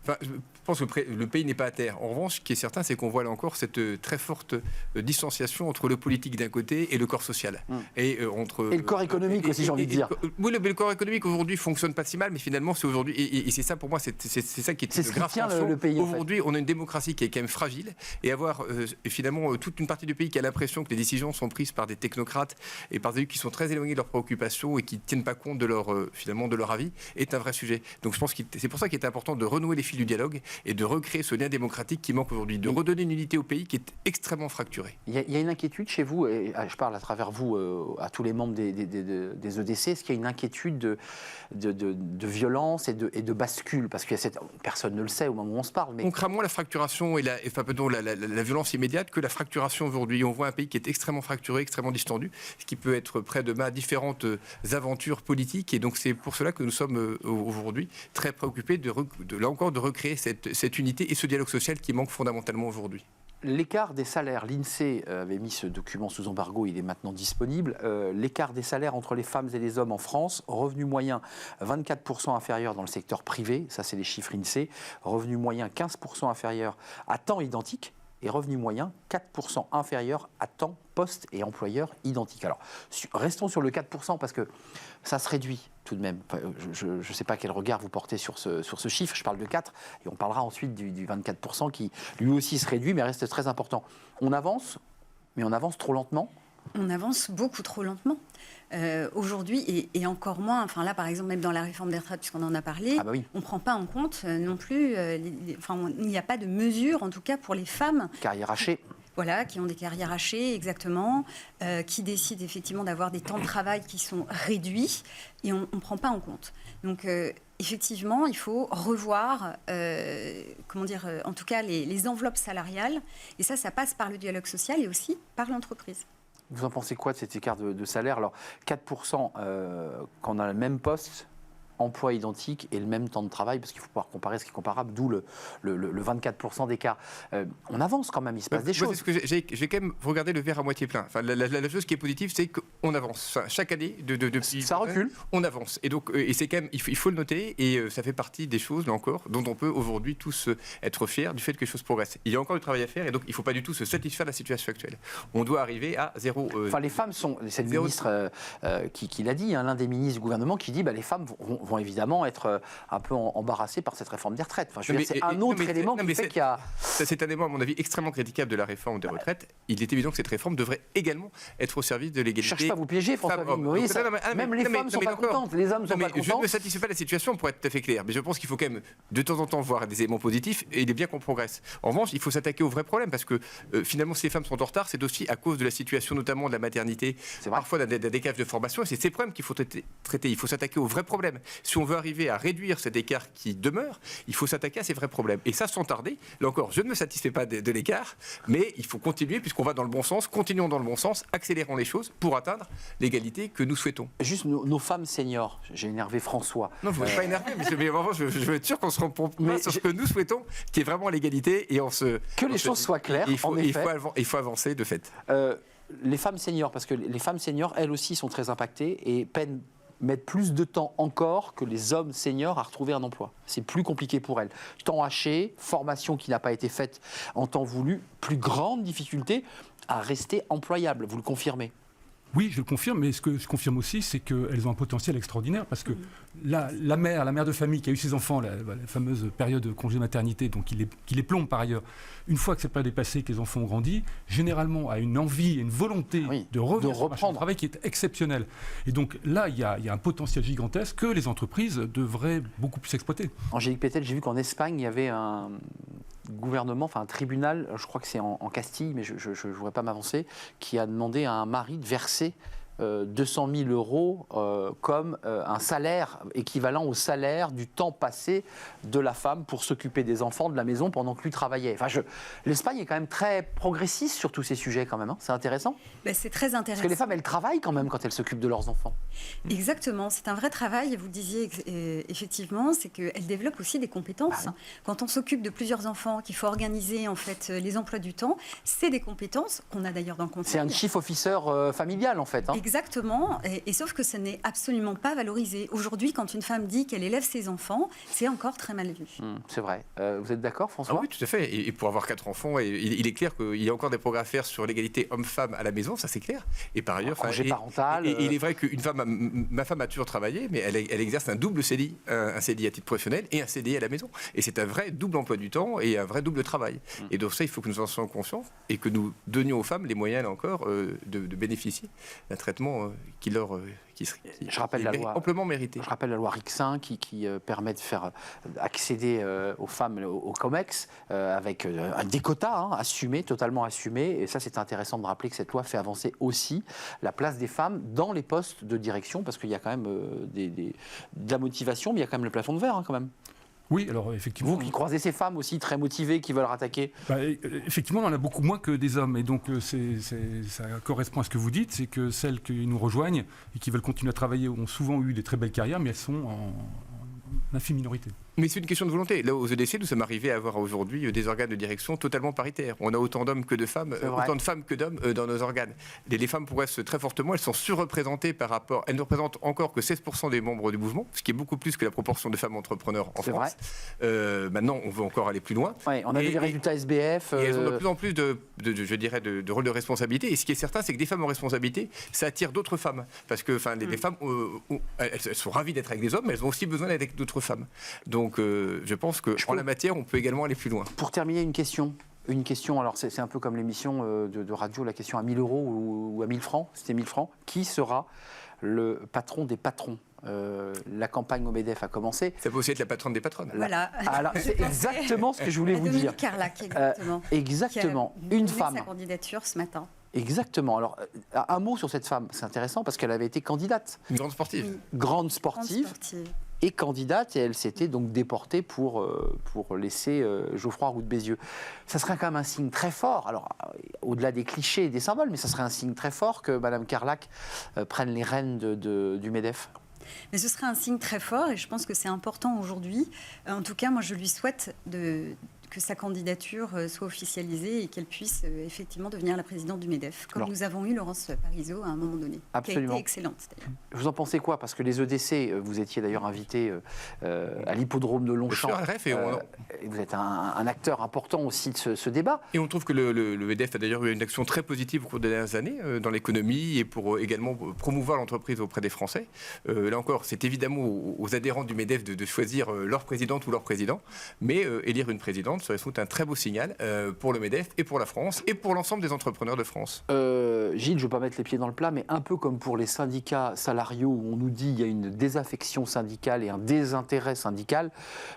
Enfin, je pense que le pays n'est pas à terre. En revanche, ce qui est certain, c'est qu'on voit là encore cette très forte distanciation entre le politique d'un côté et le corps social. Et le corps économique aussi, j'ai envie de dire. Oui, le corps économique aujourd'hui fonctionne pas si mal, mais finalement, c'est aujourd'hui. Et c'est ça pour moi, c'est ça qui est ce une qui grave tient tension. le pays. Aujourd'hui, on a une démocratie qui est quand même fragile. Et avoir finalement toute une partie du pays qui a l'impression que les décisions sont prises par des technocrates et par des élus qui sont très éloignés de leurs préoccupations et qui ne tiennent pas compte de finalement de leur avis, est un vrai sujet. Donc je pense que c'est pour ça qu'il est important de renouer les fils du dialogue et de recréer ce lien démocratique qui manque aujourd'hui, de redonner une unité au pays qui est extrêmement fracturé. Il y a une inquiétude chez vous, et je parle à travers vous, à tous les membres des EDC, est-ce qu'il y a une inquiétude de violence et de bascule? Parce que personne ne le sait au moment où on se parle. Mais... On craint moins la fracturation et la violence immédiate que la fracturation aujourd'hui. On voit un pays qui est extrêmement fracturé, extrêmement distendu, ce qui peut être près de à différentes aventures politiques. Et donc c'est pour cela que nous sommes aujourd'hui très préoccupés là encore de recréer cette unité et ce dialogue social qui manque fondamentalement aujourd'hui. L'écart des salaires, l'INSEE avait mis ce document sous embargo, il est maintenant disponible. L'écart des salaires entre les femmes et les hommes en France, revenu moyen 24% inférieur dans le secteur privé, ça c'est les chiffres INSEE, revenu moyen 15% inférieur à temps identique, et revenu moyen 4% inférieur à temps poste et employeur identique. Alors, restons sur le 4% parce que ça se réduit tout de même. Enfin, je ne sais pas quel regard vous portez sur ce chiffre, je parle de 4, et on parlera ensuite du 24% qui lui aussi se réduit mais reste très important. On avance, mais on avance trop lentement. On avance beaucoup trop lentement. Aujourd'hui, et encore moins, enfin là par exemple, même dans la réforme des retraites, puisqu'on en a parlé, oui. on ne prend pas en compte non plus, il n'y a pas de mesure, en tout cas pour les femmes. Carrière hachée. Voilà, qui ont des carrières hachées, exactement, qui décident effectivement d'avoir des temps de travail qui sont réduits, et on ne prend pas en compte. Donc, effectivement, il faut revoir, en tout cas, les enveloppes salariales, et ça passe par le dialogue social et aussi par l'entreprise. Vous en pensez quoi de cet écart de salaire? Alors, 4% quand on a le même poste, emploi identique et le même temps de travail, parce qu'il faut pouvoir comparer ce qui est comparable, d'où le 24% d'écart. On avance quand même, il se passe des choses. J'ai quand même regardé le verre à moitié plein. Enfin, la chose qui est positive, c'est qu'on avance. Enfin, chaque année, depuis ça recule. On avance. Et donc, et c'est quand même, il faut le noter, et ça fait partie des choses, là encore, dont on peut aujourd'hui tous être fiers du fait que les choses progressent. Il y a encore du travail à faire, et donc il ne faut pas du tout se satisfaire de la situation actuelle. On doit arriver à zéro. Enfin, les femmes sont. C'est le ministre qui l'a dit, hein, l'un des ministres du gouvernement qui dit les femmes vont évidemment être un peu embarrassées par cette réforme des retraites. Enfin, c'est un autre élément qui fait qu'il y a... C'est un élément, à mon avis, extrêmement critiquable de la réforme des retraites. Il est évident que cette réforme devrait également être au service de l'égalité. Je ne cherche pas à vous piéger, François Maurice. Même les femmes ne sont pas contentes, les hommes ne sont pas contents. Je ne me satisfais pas de la situation, pour être tout à fait clair. Mais je pense qu'il faut quand même, de temps en temps, voir des éléments positifs, et il est bien qu'on progresse. En revanche, il faut s'attaquer aux vrais problèmes, parce que finalement, si les femmes sont en retard, c'est aussi à cause de la situation, notamment de la maternité, parfois d'un décalage de formation, et c'est ces problèmes qu'il faut traiter. Il faut s'attaquer aux vrais problèmes. Si on veut arriver à réduire cet écart qui demeure, il faut s'attaquer à ces vrais problèmes. Et ça, sans tarder. Là encore, je ne me satisfais pas de l'écart, mais il faut continuer, puisqu'on va dans le bon sens. Continuons dans le bon sens, accélérons les choses pour atteindre l'égalité que nous souhaitons. Juste nos femmes seniors. J'ai énervé François. Non, vous ne pouvez pas énerver, mais vraiment, je veux être sûr qu'on se rend compte sur ce que nous souhaitons, qui est vraiment l'égalité. Et que les choses soient claires, il faut avancer de fait. Les femmes seniors, parce que les femmes seniors, elles aussi, sont très impactées et mettent plus de temps encore que les hommes seniors à retrouver un emploi. C'est plus compliqué pour elles. Temps haché, formation qui n'a pas été faite en temps voulu, plus grande difficulté à rester employable. Vous le confirmez? Oui, je le confirme, mais ce que je confirme aussi, c'est qu'elles ont un potentiel extraordinaire, parce que la mère de famille qui a eu ses enfants, la fameuse période de congé maternité, donc qui les plombe par ailleurs, une fois que cette période est passée, que les enfants ont grandi, généralement a une envie et une volonté de revenir sur le marché du travail qui est exceptionnelle. Et donc là, il y a un potentiel gigantesque que les entreprises devraient beaucoup plus exploiter. Angélique Pétel, j'ai vu qu'en Espagne, il y avait un gouvernement, enfin un tribunal, je crois que c'est en Castille, mais je ne voudrais pas m'avancer, qui a demandé à un mari de verser 200 000 euros comme un salaire équivalent au salaire du temps passé de la femme pour s'occuper des enfants de la maison pendant que lui travaillait. Enfin, l'Espagne est quand même très progressiste sur tous ces sujets quand même. Hein. C'est intéressant. C'est très intéressant. Parce que les femmes, elles travaillent quand même quand elles s'occupent de leurs enfants. Exactement. C'est un vrai travail. Et vous le disiez effectivement, c'est qu'elles développent aussi des compétences. Quand on s'occupe de plusieurs enfants, qu'il faut organiser en fait les emplois du temps, c'est des compétences qu'on a d'ailleurs dans le conseil. C'est un chief officer familial en fait. Hein. Exactement, et sauf que ce n'est absolument pas valorisé. Aujourd'hui, quand une femme dit qu'elle élève ses enfants, c'est encore très mal vu. C'est vrai. Vous êtes d'accord, François? Oui, tout à fait. Et pour avoir 4 enfants, il est clair qu'il y a encore des progrès à faire sur l'égalité homme-femme à la maison, ça c'est clair. Et par ailleurs, congé parental. Et il est vrai qu'une femme, ma femme a toujours travaillé, mais elle exerce un double CDI, un CDI à titre professionnel et un CDI à la maison. Et c'est un vrai double emploi du temps et un vrai double travail. Et donc ça, il faut que nous en soyons conscients et que nous donnions aux femmes les moyens, là encore, de bénéficier d'un traitement qui serait amplement mérité. Je rappelle la loi Rixin qui permet de faire accéder aux femmes au COMEX avec des quotas assumés, totalement assumés. Et ça, c'est intéressant de rappeler que cette loi fait avancer aussi la place des femmes dans les postes de direction, parce qu'il y a quand même de la motivation, mais il y a quand même le plafond de verre quand même. Oui, alors effectivement. Vous qui croisez ces femmes aussi très motivées qui veulent rattaquer. Effectivement, on en a beaucoup moins que des hommes. Et donc, ça correspond à ce que vous dites, c'est que celles qui nous rejoignent et qui veulent continuer à travailler ont souvent eu des très belles carrières, mais elles sont en infime minorité. Mais c'est une question de volonté. Là, aux EDC, nous sommes arrivés à avoir aujourd'hui des organes de direction totalement paritaires. On a autant d'hommes que de femmes, autant de femmes que d'hommes dans nos organes. Les femmes progressent très fortement, elles sont surreprésentées par rapport... Elles ne représentent encore que 16% des membres du mouvement, ce qui est beaucoup plus que la proportion de femmes entrepreneurs en France. Maintenant, on veut encore aller plus loin. Ouais, on a vu les résultats SBF. Et elles ont de plus en plus de rôles de responsabilité. Et ce qui est certain, c'est que des femmes en responsabilité, ça attire d'autres femmes. Parce que les femmes, elles sont ravies d'être avec des hommes, mais elles ont aussi besoin d'être avec d'autres femmes. Donc, je pense qu'en la matière, on peut également aller plus loin. Pour terminer, une question, alors c'est un peu comme l'émission de radio, la question à 1 000 € ou à 1 000 francs, c'était 1 000 francs. Qui sera le patron des patrons? La campagne au MEDEF a commencé. Ça peut aussi être la patronne des patronnes. Voilà. Alors, c'est exactement ce que je voulais vous dire. Dominique Carlac, exactement. Exactement. Qui a Une donné femme. sa candidature ce matin. Exactement. Alors, un mot sur cette femme, c'est intéressant parce qu'elle avait été candidate. Une grande sportive. Oui. Grande sportive. Et candidate, et elle s'était donc déportée pour laisser Geoffroy Roux de Bézieux. Ça serait quand même un signe très fort, alors au-delà des clichés et des symboles, mais ça serait un signe très fort que Mme Carlac prenne les rênes du MEDEF. Mais ce serait un signe très fort et je pense que c'est important aujourd'hui. En tout cas, moi, je lui souhaite que sa candidature soit officialisée et qu'elle puisse effectivement devenir la présidente du MEDEF, comme nous avons eu Laurence Parisot à un moment donné, Absolument. qui a été excellente d'ailleurs. Vous en pensez quoi? Parce que les EDC, vous étiez d'ailleurs invité à l'hippodrome de Longchamp. Et vous êtes un acteur important aussi de ce débat. Et on trouve que le MEDEF a d'ailleurs eu une action très positive au cours des dernières années dans l'économie et pour également promouvoir l'entreprise auprès des Français. Là encore, c'est évidemment aux adhérents du MEDEF de choisir leur présidente ou leur président, mais élire une présidente serait sans doute un très beau signal pour le MEDEF et pour la France et pour l'ensemble des entrepreneurs de France. Gilles, je ne veux pas mettre les pieds dans le plat, mais un peu comme pour les syndicats salariaux où on nous dit qu'il y a une désaffection syndicale et un désintérêt syndical,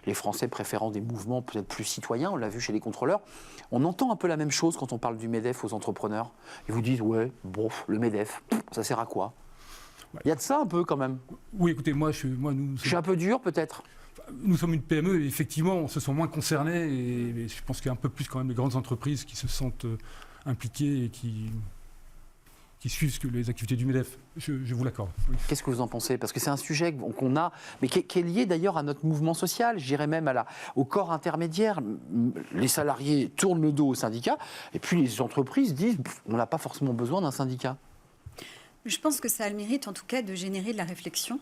les Français préférant des mouvements peut-être plus citoyens, on l'a vu chez les contrôleurs, on entend un peu la même chose quand on parle du MEDEF aux entrepreneurs. Ils vous disent, ouais, bon, le MEDEF, ça sert à quoi? Il y a de ça un peu quand même. Oui, écoutez, je suis un peu dur peut-être. Nous sommes une PME et effectivement, on se sent moins concernés et je pense qu'il y a un peu plus quand même les grandes entreprises qui se sentent impliquées et qui suivent les activités du MEDEF. Je vous l'accorde. Oui. Qu'est-ce que vous en pensez? Parce que c'est un sujet qu'on a, mais qui est lié d'ailleurs à notre mouvement social, je dirais même au corps intermédiaire. Les salariés tournent le dos aux syndicats et puis les entreprises disent on n'a pas forcément besoin d'un syndicat. Je pense que ça a le mérite en tout cas de générer de la réflexion.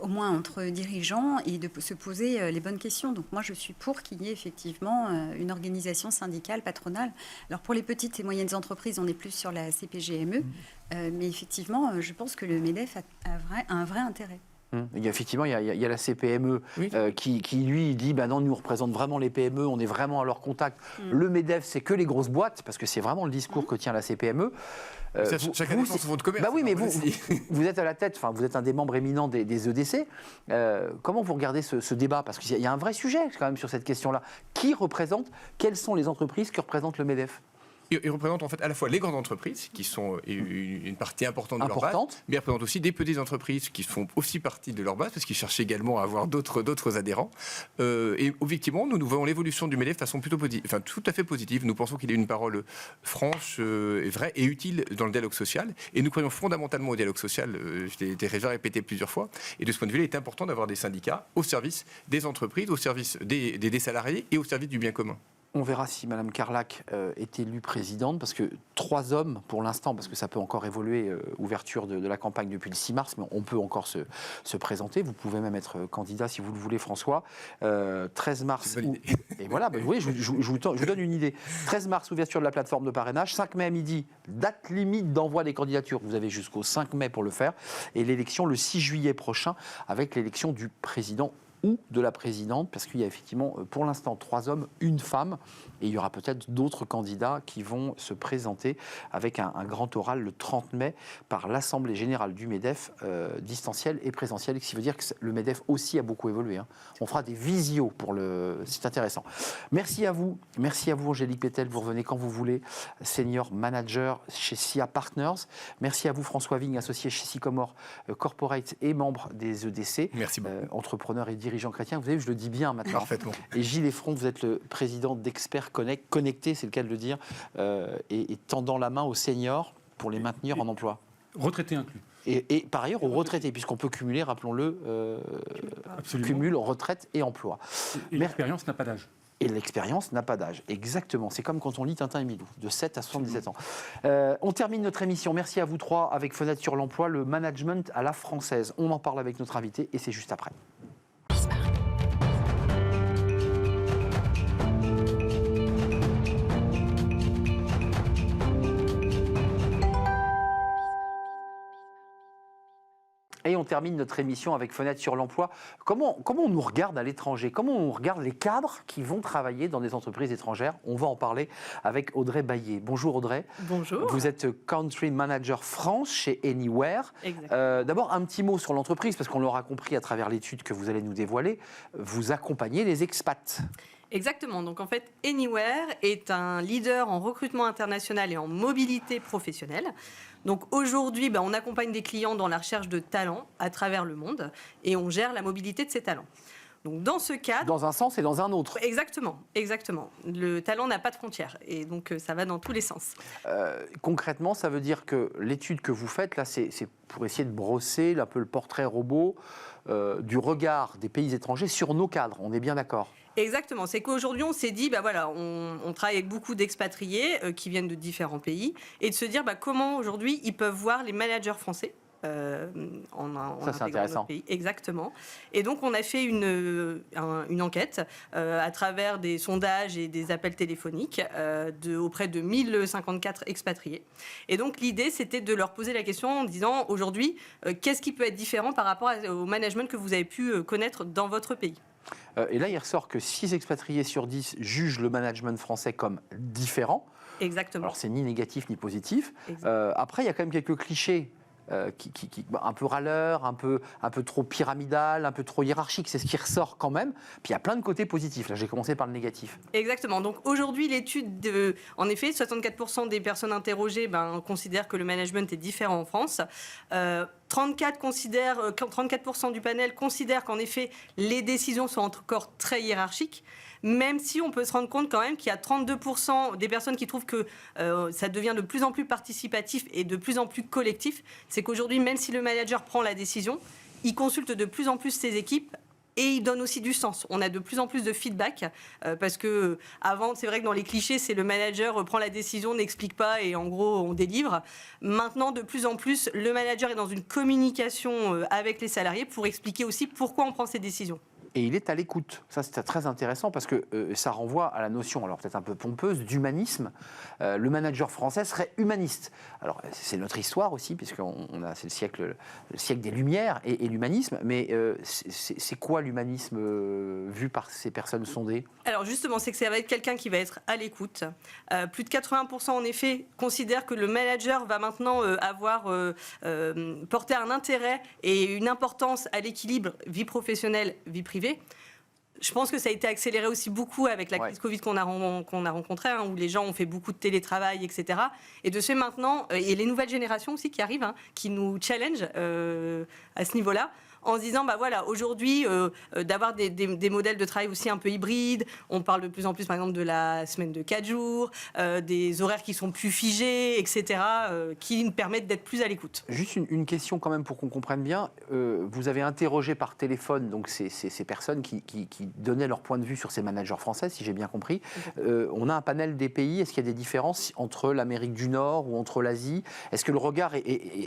Au moins entre dirigeants et de se poser les bonnes questions. Donc moi, je suis pour qu'il y ait effectivement une organisation syndicale, patronale. Alors pour les petites et moyennes entreprises, on est plus sur la CPGME, mais effectivement, je pense que le MEDEF a un vrai intérêt. Effectivement, il y a la CPME qui lui, dit non, nous, on représente vraiment les PME, on est vraiment à leur contact. Le MEDEF, c'est que les grosses boîtes, parce que c'est vraiment le discours que tient la CPME. Chacun défend son fonds de commerce. Oui, mais vous êtes à la tête, vous êtes un des membres éminents des EDC. Comment vous regardez ce débat? Parce qu'il y a un vrai sujet quand même sur cette question-là. Quelles sont les entreprises que représente le MEDEF? Il représente en fait à la fois les grandes entreprises, qui sont une partie importante de leur base, mais il représente aussi des petites entreprises qui font aussi partie de leur base, parce qu'ils cherchent également à avoir d'autres adhérents. Et objectivement, nous voyons l'évolution du MEDEF de façon tout à fait positive. Nous pensons qu'il a une parole franche, et vraie et utile dans le dialogue social. Et nous croyons fondamentalement au dialogue social, je l'ai déjà répété plusieurs fois. Et de ce point de vue-là, il est important d'avoir des syndicats au service des entreprises, au service des salariés et au service du bien commun. On verra si Mme Carlac est élue présidente, parce que 3 hommes, pour l'instant, parce que ça peut encore évoluer, ouverture de la campagne depuis le 6 mars, mais on peut encore se présenter. Vous pouvez même être candidat si vous le voulez, François. 13 mars. Et voilà, oui, je vous donne une idée. 13 mars, ouverture de la plateforme de parrainage. 5 mai à midi, date limite d'envoi des candidatures. Vous avez jusqu'au 5 mai pour le faire. Et l'élection le 6 juillet prochain, avec l'élection du président ou de la présidente, parce qu'il y a effectivement pour l'instant 3 hommes, 1 femme, et il y aura peut-être d'autres candidats qui vont se présenter avec un grand oral le 30 mai par l'Assemblée Générale du MEDEF, distanciel et présentiel, ce qui veut dire que le MEDEF aussi a beaucoup évolué. On fera des visios pour le... C'est intéressant. Merci à vous Angélique Pétel, vous revenez quand vous voulez, senior manager chez SIA Partners. Merci à vous François Vigne, associé chez Sycomore Corporate et membre des EDC. Merci beaucoup. Entrepreneur et dirigeant chrétien, vous savez, je le dis bien maintenant. Parfaitement. Et Gilles Effron, vous êtes le président d'Experts Connectés, c'est le cas de le dire, et tendant la main aux seniors pour les maintenir en emploi. Retraités inclus. Et par ailleurs aux retraités, puisqu'on peut cumuler, rappelons-le, cumul, retraite et emploi. Et l'expérience n'a pas d'âge. Et l'expérience n'a pas d'âge, exactement. C'est comme quand on lit Tintin et Milou, de 7 à 77 ans. On termine notre émission. Merci à vous 3 avec Fenêtre sur l'emploi, le management à la française. On en parle avec notre invité et c'est juste après. Et on termine notre émission avec Fenêtre sur l'emploi. Comment on nous regarde à l'étranger? Comment on regarde les cadres qui vont travailler dans des entreprises étrangères? On va en parler avec Audrey Baillet. Bonjour Audrey. Bonjour. Vous êtes Country Manager France chez Anywhere. D'abord, un petit mot sur l'entreprise, parce qu'on l'aura compris à travers l'étude que vous allez nous dévoiler. Vous accompagnez les expats. Exactement. Donc en fait, Anywhere est un leader en recrutement international et en mobilité professionnelle. Donc aujourd'hui, on accompagne des clients dans la recherche de talents à travers le monde et on gère la mobilité de ces talents. Donc dans ce cadre... Dans un sens et dans un autre. Exactement, exactement. Le talent n'a pas de frontières et donc ça va dans tous les sens. Concrètement, ça veut dire que l'étude que vous faites, là, c'est pour essayer de brosser un peu le portrait robot du regard des pays étrangers sur nos cadres. On est bien d'accord? Exactement, c'est qu'aujourd'hui on s'est dit, on travaille avec beaucoup d'expatriés qui viennent de différents pays, et de se dire comment aujourd'hui ils peuvent voir les managers français ça c'est intéressant. Pays. Exactement. Et donc on a fait une enquête à travers des sondages et des appels téléphoniques auprès de 1054 expatriés. Et donc l'idée c'était de leur poser la question en disant aujourd'hui qu'est-ce qui peut être différent par rapport au management que vous avez pu connaître dans votre pays. Et là, il ressort que 6 expatriés sur 10 jugent le management français comme différent. Exactement. Alors, c'est ni négatif ni positif. Après, il y a quand même quelques clichés un peu râleurs, un peu trop pyramidal, un peu trop hiérarchique. C'est ce qui ressort quand même. Puis il y a plein de côtés positifs. Là, j'ai commencé par le négatif. Exactement. Donc aujourd'hui, l'étude, en effet, 64% des personnes interrogées considèrent que le management est différent en France. 34% du panel considèrent qu'en effet, les décisions sont encore très hiérarchiques. Même si on peut se rendre compte quand même qu'il y a 32% des personnes qui trouvent que ça devient de plus en plus participatif et de plus en plus collectif. C'est qu'aujourd'hui, même si le manager prend la décision, il consulte de plus en plus ses équipes et il donne aussi du sens. On a de plus en plus de feedback parce que avant, c'est vrai que dans les clichés, c'est le manager prend la décision, n'explique pas et en gros, on délivre. Maintenant, de plus en plus, le manager est dans une communication avec les salariés pour expliquer aussi pourquoi on prend ces décisions. Et il est à l'écoute. Ça, c'est très intéressant parce que ça renvoie à la notion, alors peut-être un peu pompeuse, d'humanisme. Le manager français serait humaniste. Alors, c'est notre histoire aussi, puisque c'est le siècle des Lumières et l'humanisme. Mais c'est quoi l'humanisme vu par ces personnes sondées? Alors justement, c'est que ça va être quelqu'un qui va être à l'écoute. Plus de 80% en effet considèrent que le manager va maintenant avoir porté un intérêt et une importance à l'équilibre vie professionnelle, vie privée. Je pense que ça a été accéléré aussi beaucoup avec la crise Covid qu'on a rencontrée, où les gens ont fait beaucoup de télétravail, etc. Et de ce fait maintenant, et les nouvelles générations aussi qui arrivent, qui nous challengent à ce niveau-là, en se disant, bah voilà, aujourd'hui, d'avoir des modèles de travail aussi un peu hybrides. On parle de plus en plus, par exemple, de la semaine de 4 jours, des horaires qui sont plus figés, etc., qui nous permettent d'être plus à l'écoute. Juste une question quand même pour qu'on comprenne bien. Vous avez interrogé par téléphone donc ces personnes qui donnaient leur point de vue sur ces managers français, si j'ai bien compris. On a un panel des pays. Est-ce qu'il y a des différences entre l'Amérique du Nord ou entre l'Asie? Est-ce que le regard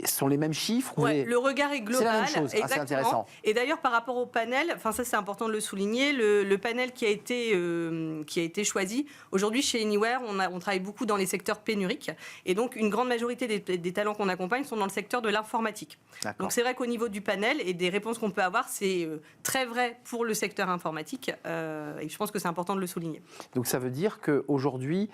sont les mêmes chiffres? Ouais, le regard est global. C'est la même chose. Exactement. C'est intéressant. Et d'ailleurs, par rapport au panel, enfin ça c'est important de le souligner, le panel qui a été choisi, aujourd'hui chez Anywhere, on travaille beaucoup dans les secteurs pénuriques. Et donc, une grande majorité des talents qu'on accompagne sont dans le secteur de l'informatique. Donc, c'est vrai qu'au niveau du panel et des réponses qu'on peut avoir, c'est très vrai pour le secteur informatique. Et je pense que c'est important de le souligner. Donc, ça veut dire qu'aujourd'hui,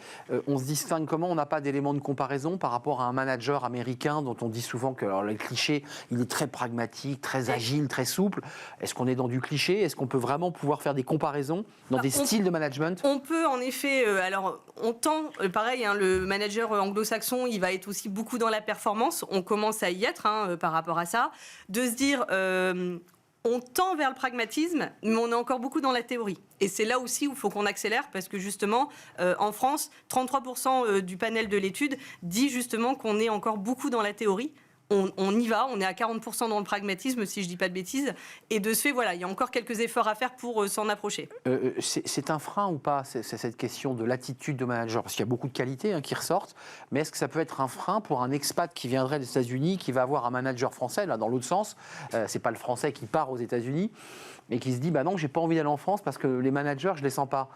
on se distingue comment? On n'a pas d'éléments de comparaison par rapport à un manager américain dont on dit souvent que le cliché, il est très pragmatique, très agile, très souple. Est-ce qu'on est dans du cliché? Est-ce qu'on peut vraiment pouvoir faire des comparaisons dans des styles de management? On peut en effet, alors on tend, pareil, hein, le manager anglo-saxon, il va être aussi beaucoup dans la performance, on commence à y être par rapport à ça, de se dire on tend vers le pragmatisme, mais on est encore beaucoup dans la théorie. Et c'est là aussi où il faut qu'on accélère, parce que justement, en France, 33% du panel de l'étude dit justement qu'on est encore beaucoup dans la théorie. On y va, on est à 40% dans le pragmatisme, si je ne dis pas de bêtises. Et de ce fait, voilà, il y a encore quelques efforts à faire pour s'en approcher. C'est un frein ou pas, cette question de l'attitude de manager? Parce qu'il y a beaucoup de qualités qui ressortent, mais est-ce que ça peut être un frein pour un expat qui viendrait des États-Unis, qui va avoir un manager français, là, dans l'autre sens? C'est pas le français qui part aux États-Unis, mais qui se dit, bah non, j'ai pas envie d'aller en France parce que les managers, je les sens pas.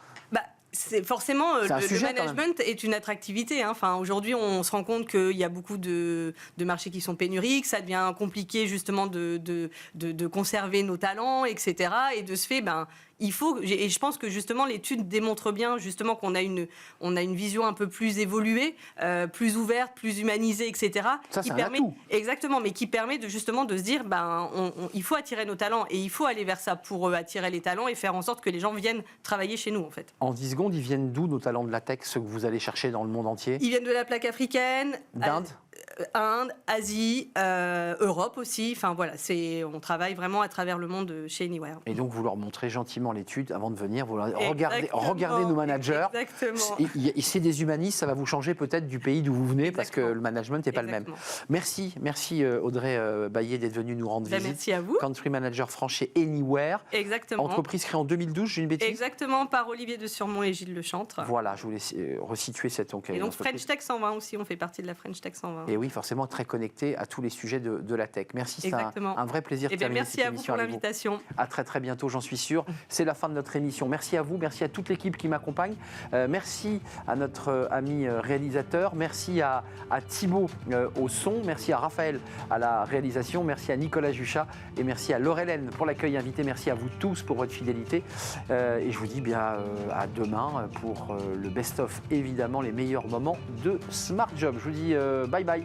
C'est forcément le management est une attractivité. Enfin, aujourd'hui, on se rend compte qu'il y a beaucoup de marchés qui sont pénuriques, ça devient compliqué justement de conserver nos talents, etc. Et de ce fait, il faut, et je pense que justement l'étude démontre bien justement qu'on a une vision un peu plus évoluée, plus ouverte, plus humanisée, etc. Ça, c'est un atout. Exactement, mais qui permet de justement de se dire, il faut attirer nos talents et il faut aller vers ça pour attirer les talents et faire en sorte que les gens viennent travailler chez nous en fait. En 10 secondes, ils viennent d'où nos talents de la tech, ceux que vous allez chercher dans le monde entier? Ils viennent de la plaque africaine, d'Inde, Inde, Asie, Europe aussi. Enfin voilà, on travaille vraiment à travers le monde chez Anywhere. Et donc vous leur montrez gentiment l'étude avant de venir. Vous leur regardez nos managers. Exactement. C'est des humanistes, ça va vous changer peut-être du pays d'où vous venez. Exactement. Parce que le management n'est pas le même. Merci Audrey Baillet d'être venue nous rendre visite. Merci à vous. Country manager franc chez Anywhere. Exactement. Entreprise créée en 2012, j'ai une bêtise? Exactement, par Olivier de Surmont et Gilles Lechantre. Voilà, je voulais resituer cette enquête. Et donc French Tech 120 aussi, on fait partie de la French Tech 120. Et oui, forcément très connecté à tous les sujets de la tech. Merci, c'est un vrai plaisir de terminer cette émission avec vous. Merci à vous pour l'invitation. À très bientôt, j'en suis sûr. C'est la fin de notre émission. Merci à vous, merci à toute l'équipe qui m'accompagne. Merci à notre ami réalisateur. Merci à Thibaut au son. Merci à Raphaël à la réalisation. Merci à Nicolas Juchat et merci à Laure-Hélène pour l'accueil invité. Merci à vous tous pour votre fidélité. Et je vous dis bien à demain pour le best-of, évidemment, les meilleurs moments de Smart Job. Je vous dis bye bye.